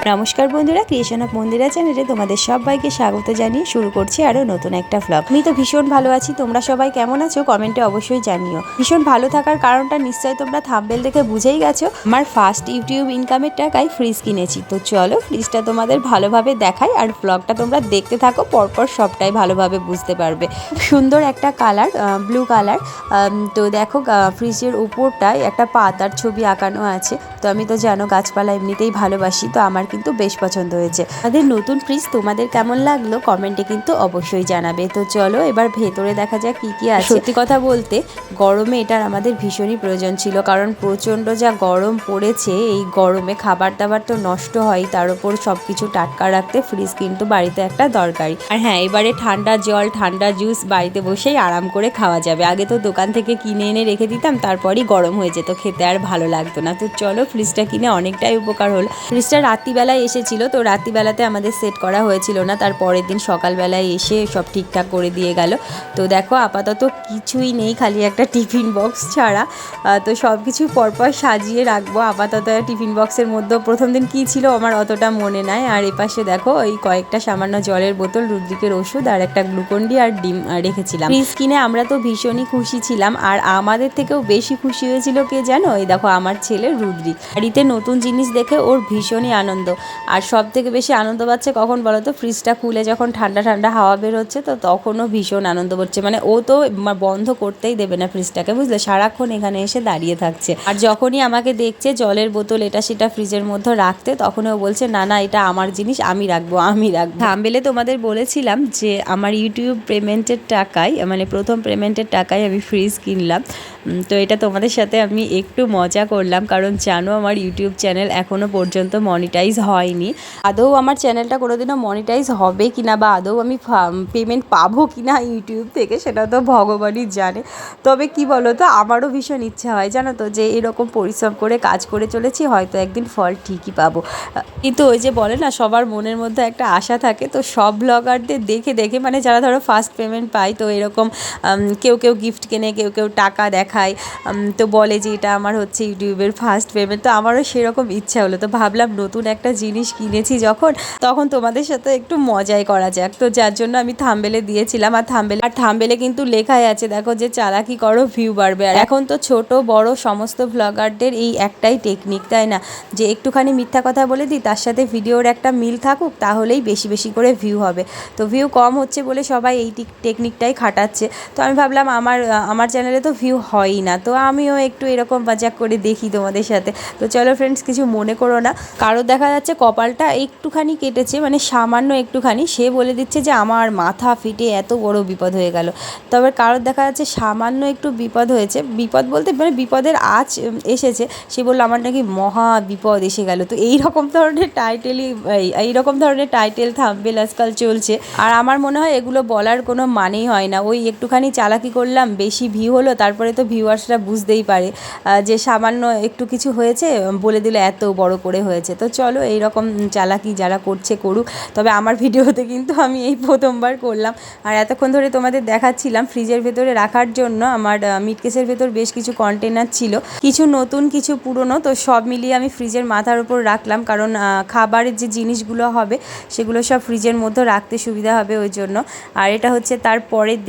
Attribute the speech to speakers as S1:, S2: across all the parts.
S1: নমস্কার বন্ধুরা, creation of মন্দিরা চ্যানেলে তোমাদের সবাইকে স্বাগত জানিয়ে শুরু করছি আরও নতুন একটা ভ্লগ। আমি তো ভীষণ ভালো আছি, তোমরা সবাই কেমন আছো কমেন্টে অবশ্যই জানিও। ভীষণ ভালো থাকার কারণটা নিশ্চয়ই তোমরা থাম্বনেল দেখে বুঝেই গেছো। আমার ফার্স্ট ইউটিউব ইনকামের টাকায় ফ্রিজ কিনেছি। তো চলো ফ্রিজটা তোমাদের ভালোভাবে দেখাই, আর ভ্লগটা তোমরা দেখতে থাকো, পরপর সবটাই ভালোভাবে বুঝতে পারবে। খুব সুন্দর একটা কালার, ব্লু কালার। তো দেখো ফ্রিজের উপরটায় একটা পাতার ছবি আঁকানো আছে। তো আমি তো জানো গাছপালা এমনিতেই ভালোবাসি, তো আমার কিন্তু বেশ পছন্দ হয়েছে। আমাদের নতুন ফ্রিজ তোমাদের কেমন লাগলো কমেন্টে কিন্তু অবশ্যই জানাবে। তো চলো এবার ভেতরে দেখা যাক কি কি আছে। সত্যি কথা বলতে গরমে এটার আমাদের ভীষণই প্রয়োজন ছিল, কারণ প্রচণ্ড যা গরম পড়েছে, এই গরমে খাবার দাবার তো নষ্ট হয়, তার উপর সব কিছু টাটকা রাখতে ফ্রিজ কিন্তু বাড়িতে একটা দরকারি। আর হ্যাঁ, এবারে ঠান্ডা জল ঠান্ডা জুস বাড়িতে বসেই আরাম করে খাওয়া যাবে। আগে তো দোকান থেকে কিনে এনে রেখে দিতাম, তারপরই গরম হয়ে যেত, খেতে আর ভালো লাগতো না। তো চলো ফ্রিজটা কিনে অনেকটাই উপকার হলো। ফ্রিজটা রাত্রিবেলায় এসেছিল, তো রাত্রিবেলাতে আমাদের সেট করা হয়েছিল না, তার পরের দিন সকালবেলায় এসে সব ঠিকঠাক করে দিয়ে গেল। তো দেখো আপাতত কিছুই নেই, খালি একটা টিফিন বক্স ছাড়া। তো সব কিছু পরপর সাজিয়ে রাখবো। আপাতত টিফিন বক্সের মধ্যে প্রথম দিন কী ছিল আমার অতটা মনে নাই। আর এপাশে দেখো ওই কয়েকটা সামান্য জলের বোতল, রুদ্রিকের ওষুধ আর একটা গ্লুকন্ডি আর ডিম রেখেছিলাম। ফ্রিজ কিনে আমরা তো ভীষণই খুশি ছিলাম, আর আমাদের থেকেও বেশি খুশি হয়েছিল কে জানো? এই দেখো আমার ছেলে রুদ্রিক। বাড়িতে নতুন জিনিস দেখে ওর ভীষণই আনন্দ। আর সব থেকে বেশি আনন্দ পাচ্ছে কখন বলো তো? ফ্রিজটা খুলে যখন ঠান্ডা ঠান্ডা হাওয়া বের হচ্ছে, তো তখনও ভীষণ আনন্দ করছে। মানে ও তো বন্ধ করতেই দেবে না ফ্রিজটাকে, বুঝলে, সারাক্ষণ এখানে এসে দাঁড়িয়ে থাকছে। আর যখনই আমাকে দেখছে জলের বোতল এটা সেটা ফ্রিজের মধ্যে রাখতে, তখন ও বলছে না না, এটা আমার জিনিস, আমি রাখবো। থাম্বনেলে তোমাদের বলেছিলাম যে আমার ইউটিউব পেমেন্টের টাকায়, মানে প্রথম পেমেন্টের টাকায় আমি ফ্রিজ কিনলাম। তো এটা তোমাদের সাথে আমি একটু মজা করলাম, কারণ জানো আমার ইউটিউব চ্যানেল এখনও পর্যন্ত মনিটাইজ হয়নি। আদৌ আমার চ্যানেলটা কোনোদিনও মনিটাইজ হবে কিনা, বা আদৌ আমি পেমেন্ট পাবো কিনা ইউটিউব থেকে, সেটা তো ভগবানই জানে। তবে কি বলো তো, আমারও ভীষণ ইচ্ছা হয় জানো তো, যে এরকম পরিশ্রম করে কাজ করে চলেছি, হয়তো একদিন ফল ঠিকই পাবো। কিন্তু ওই যে বলে না, সবার মনের মধ্যে একটা আশা থাকে। তো সব ব্লগারদের দেখে দেখে, মানে যারা ধরো ফার্স্ট পেমেন্ট পায়, তো এরকম কেউ কেউ গিফট কেনে, কেউ কেউ টাকা দেখায়, তো বলে যে এটা আমার হচ্ছে ইউটিউবের ফার্স্ট পেমেন্ট। তো আমারও সেরকম ইচ্ছা হলো, তো ভাবলাম নতুন একটা জিনিস কিনেছি যখন, তখন তোমাদের সাথে একটু মজাই করা যাক। তো যার জন্য আমি থাম্বনেলে দিয়েছিলাম, আর থাম্বনেলে কিন্তু লেখাই আছে দেখো, যে চালাকি করো ভিউ বাড়বে। আর এখন তো ছোট বড় সমস্ত ব্লগারদের এই একটাই টেকনিক, তাই না? যে একটুখানি মিথ্যা কথা বলে দিই, তার সাথে ভিডিওর একটা মিল থাকুক, তাহলেই বেশি বেশি করে ভিউ হবে। তো ভিউ কম হচ্ছে বলে সবাই এই টেকনিকটাই খাটাচ্ছে। তো আমি ভাবলাম আমার চ্যানেলে তো ভিউ হয়ই না, তো আমিও একটু এরকম মজাক করে দেখি তোমাদের সাথে। তো চলো ফ্রেন্ডস, কিছু মনে করো না। কারো দেখা যাচ্ছে কপালটা একটুখানি কেটেছে, মানে সামান্য একটুখানি, সে বলে দিচ্ছে যে আমার মাথা ফিটে এত বড় বিপদ হয়ে গেল। তবে কারোর দেখা যাচ্ছে সামান্য একটু বিপদ হয়েছে, বিপদ বলতে মানে বিপদের আঁচ এসেছে, সে বললো আমার নাকি মহা বিপদ এসে গেল। তো এইরকম ধরনের টাইটেল থাম্বনেল আজকাল চলছে। আর আমার মনে হয় এগুলো বলার কোনো মানেই হয় না। ওই একটুখানি চালাকি করলাম, বেশি ভিউ হলো, তারপরে তো ভিউয়ার্সরা বুঝতেই পারে যে সামান্য একটু কিছু হয়েছে, বলে দিলে এত বড় করে হয়েছে। তো চলো এইরকম চালাকি যারা করছে করুক, তবে আমার ভিডিওতে কিন্তু আমি এই প্রথমবার করলাম। আর এতক্ষণ ধরে তোমাদের দেখাচ্ছিলাম ফ্রিজের ভেতরে রাখার জন্য আমার মিটকেসের ভেতর বেশ কিছু কন্টেনার ছিল, কিছু নতুন কিছু পুরনো, তো সব মিলিয়ে আমি ফ্রিজের মাথার উপর রাখলাম, কারণ খাবারের যে জিনিসগুলো হবে সেগুলো সব ফ্রিজের মধ্যে রাখতে সুবিধা হবে ওই জন্য। আর এটা হচ্ছে তার পরের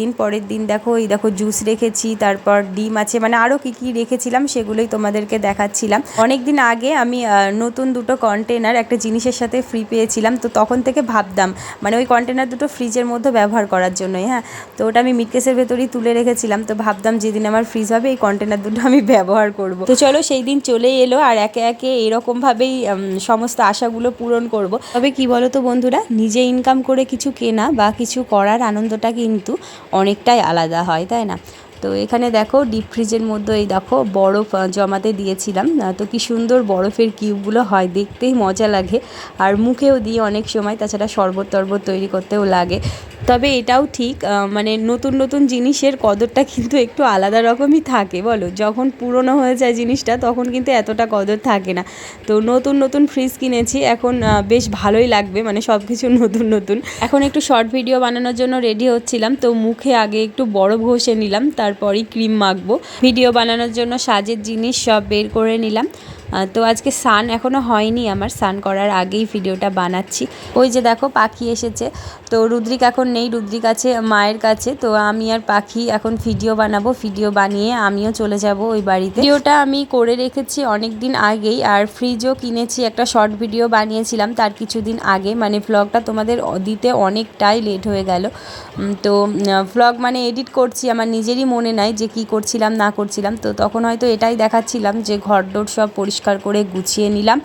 S1: দিন দেখো, এই দেখো জুস রেখেছি, তারপর ডিম আছে, মানে আরও কী কী রেখেছিলাম সেগুলোই তোমাদেরকে দেখাচ্ছিলাম। অনেক দিন আগে আমি নতুন দুটো কন্টেনার একটা জিনিসের সাথে ফ্রি পেয়েছিলাম, তো তখন থেকে ভাবতাম মানে ওই কন্টেনার দুটো ফ্রিজের মধ্যে ব্যবহার করার জন্যই। হ্যাঁ, তো ওটা আমি মিটকেসের ভেতরেই তুলে রেখেছিলাম, তো ভাবতাম যেদিন আমার ফ্রিজ হবে এই কন্টেনার দুটো আমি ব্যবহার করব। তো চলো সেই দিন চলেই এলো, আর একে একে এরকমভাবেই সমস্ত আশাগুলো পূরণ করব। তবে কি বলো তো বন্ধুরা, নিজে ইনকাম করে কিছু কেনা বা কিছু করার আনন্দটা কিন্তু অনেকটাই আলাদা হয়, তাই না? তো এখানে দেখো ডিপ ফ্রিজের মধ্যে এই দেখো বরফ জমাতে দিয়েছিলাম, তো কি সুন্দর বরফের কিউবগুলো হয়, দেখতেই মজা লাগে, আর মুখেও দিই অনেক সময়, তাছাড়া শরবত টরবত তৈরি করতেও লাগে। তবে এটাও ঠিক, মানে নতুন নতুন জিনিসের কদরটা কিন্তু একটু আলাদা রকমই থাকে, বলো, যখন পুরনো হয়ে যায় জিনিসটা তখন কিন্তু এতটা কদর থাকে না। তো নতুন নতুন ফ্রিজ কিনেছি এখন, বেশ ভালোই লাগবে, মানে সব কিছু নতুন নতুন। এখন একটু শর্ট ভিডিও বানানোর জন্য রেডি হচ্ছিলাম, তো মুখে আগে একটু বরফ ঘষে নিলাম, তারপরই ক্রিম মাখবো। ভিডিও বানানোর জন্য সাজের জিনিস সব বের করে নিলাম। তো আজকে স্নান এখনও হয়নি, আমার স্নান করার আগেই ভিডিওটা বানাচ্ছি। ওই যে দেখো পাখি এসেছে, তো রুদ্রিক এখন নেই, রুদ্রিক আছে মায়ের কাছে। তো আমি আর পাখি এখন ভিডিও বানাবো, ভিডিও বানিয়ে আমিও চলে যাব ওই বাড়িতে। ভিডিওটা আমি করে রেখেছি অনেক দিন আগেই, আর ফ্রিজও কিনেছি, একটা শর্ট ভিডিও বানিয়েছিলাম তার কিছুদিন আগে। মানে ভ্লগটা তোমাদের দিতে অনেকটাই লেট হয়ে গেল। তো ভ্লগ মানে এডিট করছি, আমার নিজেরই মনে নাই যে কি করছিলাম না করছিলাম। তো তখন হয়তো এটাই দেখাচ্ছিলাম যে ঘরদোর সব পরিষ্কার করে গুছিয়ে নিলাম।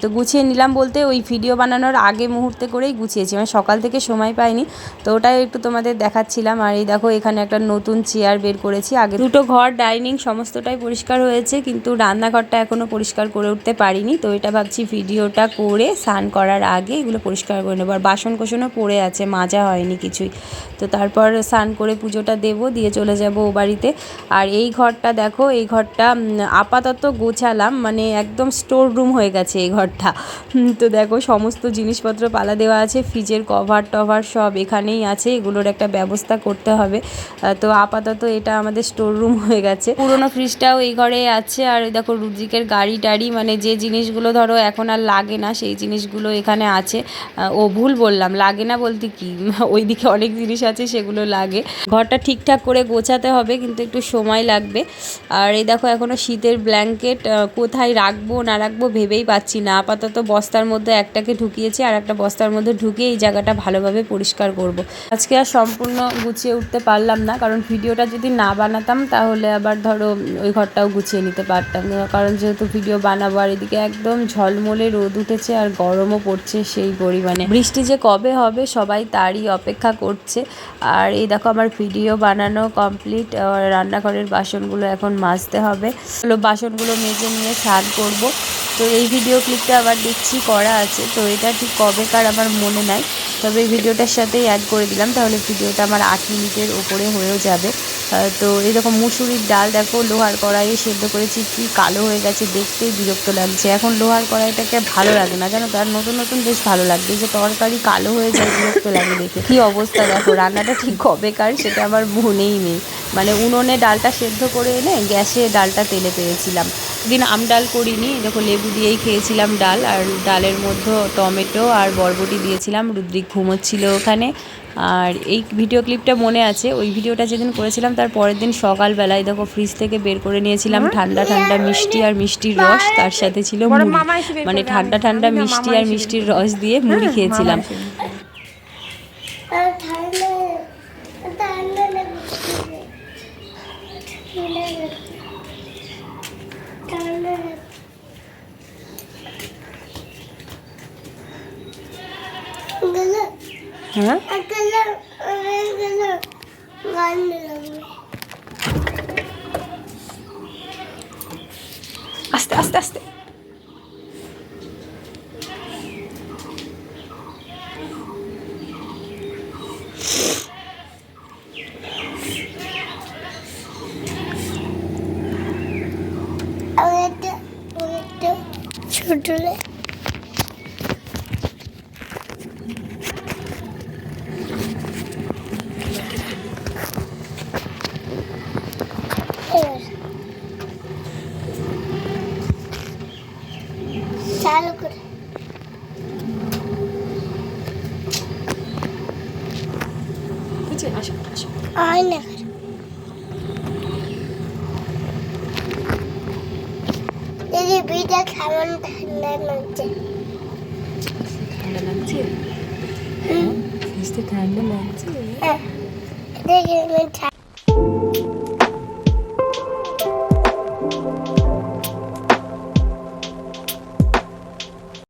S1: তো গুছিয়ে নিলাম বলতে ওই ভিডিও বানানোর আগে মুহূর্তে করেই গুছিয়েছি, মানে সকাল থেকে সময় পাইনি, তো ওটাই একটু তোমাদের দেখাচ্ছিলাম। আর এই দেখো এখানে একটা নতুন চেয়ার বের করেছি। আগে দুটো ঘর, ডাইনিং সমস্তটাই পরিষ্কার হয়েছে, কিন্তু রান্নাঘরটা এখনও পরিষ্কার করে উঠতে পারিনি। তো এটা ভাবছি ভিডিওটা করে স্নান করার আগে এগুলো পরিষ্কার করে নেবো। আর বাসন কোসনও পড়ে আছে, মাজা হয়নি কিছুই। তো তারপর স্নান করে পুজোটা দেবো, দিয়ে চলে যাব ও বাড়িতে। আর এই ঘরটা দেখো, এই ঘরটা আপাতত গোছালাম, মানে একদম স্টোর রুম হয়ে গেছে এই ঘরটা। তো দেখো সমস্ত জিনিসপত্র পালা দেওয়া আছে, ফ্রিজের কভার টভার সব এখানেই আছে, এগুলোর একটা ব্যবস্থা করতে হবে। তো আপাতত এটা আমাদের স্টোর রুম হয়ে গেছে। পুরোনো ফ্রিজটাও এই ঘরে আছে। আর দেখো রুদ্রিকের গাড়ি টাড়ি, মানে যে জিনিসগুলো ধরো এখন আর লাগে না সেই জিনিসগুলো এখানে আছে। ও ভুল বললাম, লাগে না বলতে কি, ওইদিকে অনেক জিনিস আছে সেগুলো লাগে। ঘরটা ঠিকঠাক করে গোছাতে হবে, কিন্তু একটু সময় লাগবে। আর এই দেখো এখনও শীতের ব্ল্যাঙ্কেট কোথায় রাখবো না রাখবো ভেবেই পাচ্ছি না। আপাতত বস্তার মধ্যে একটাকে ঢুকিয়েছি, আর একটা বস্তার মধ্যে ঢুকিয়ে এই জায়গাটা ভালোভাবে পরিষ্কার করব। আজকে আর সম্পূর্ণ গুছিয়ে উঠতে পারলাম না, কারণ ভিডিওটা যদি না বানাতাম তাহলে আবার ধরো ওই ঘরটাও গুছিয়ে নিতে পারতাম না, কারণ যেহেতু ভিডিও বানাবো। আর এদিকে একদম ঝলমলে রোদ উঠেছে আর গরমও পড়ছে সেই পরিমাণে। বৃষ্টি যে কবে হবে সবাই তারই অপেক্ষা করছে। আর এই দেখো আমার ভিডিও বানানো কমপ্লিট। রান্নাঘরের বাসনগুলো এখন মাজতে হবে, বাসনগুলো মেজে নিয়ে স্নান করব। তো এই ভিডিও ক্লিপটা আবার দেখছি করা আছে, তো এটা ঠিক কবেকার আমার মনে নাই, তবে এই ভিডিওটার সাথেই অ্যাড করে দিলাম, তাহলে ভিডিওটা আমার 8 মিনিটের ওপরে হয়েও যাবে। তো এরকম মুসুরির ডাল দেখো লোহার কড়াইয়ে সেদ্ধ করেছি, কি কালো হয়ে গেছে, দেখতেই বিরক্ত লাগছে। এখন লোহার কড়াইটাকে ভালো লাগে না জানো, তার নতুন নতুন বেশ ভালো লাগবে, যে তরকারি কালো হয়ে যায় বিরক্ত লাগে দেখে। কি অবস্থা দেখো, রান্নাটা ঠিক কবেকার সেটা আমার মনেই নেই। মানে উনুনে ডালটা সেদ্ধ করে এনে গ্যাসে ডালটা তেলে পেয়েছিলাম। দিন আম ডাল করিনি, দেখো লেবু দিয়েই খেয়েছিলাম ডাল। আর ডালের মধ্যে টমেটো আর বরবটি দিয়েছিলাম, রুদ্রিক ঘুমোচ্ছিল ওখানে। আর এই ভিডিও ক্লিপটা মনে আছে, ওই ভিডিওটা যেদিন করেছিলাম তার পরের দিন সকালবেলায় দেখো ফ্রিজ থেকে বের করে নিয়েছিলাম ঠান্ডা ঠান্ডা মিষ্টি আর মিষ্টির রস, তার সাথে ছিল মুড়ি, মানে ঠান্ডা ঠান্ডা মিষ্টি আর মিষ্টির রস দিয়ে মুড়ি খেয়েছিলাম। হ্যাঁ আস্তে আস্তে আস্তে।
S2: ছোটলে চালু করে আয় না দিদি, বিটা কেমন ঠান্ডা লাগছে?
S1: ঠান্ডা লাগছে? ঠান্ডা লাগছে?
S2: হ্যাঁ, দেখি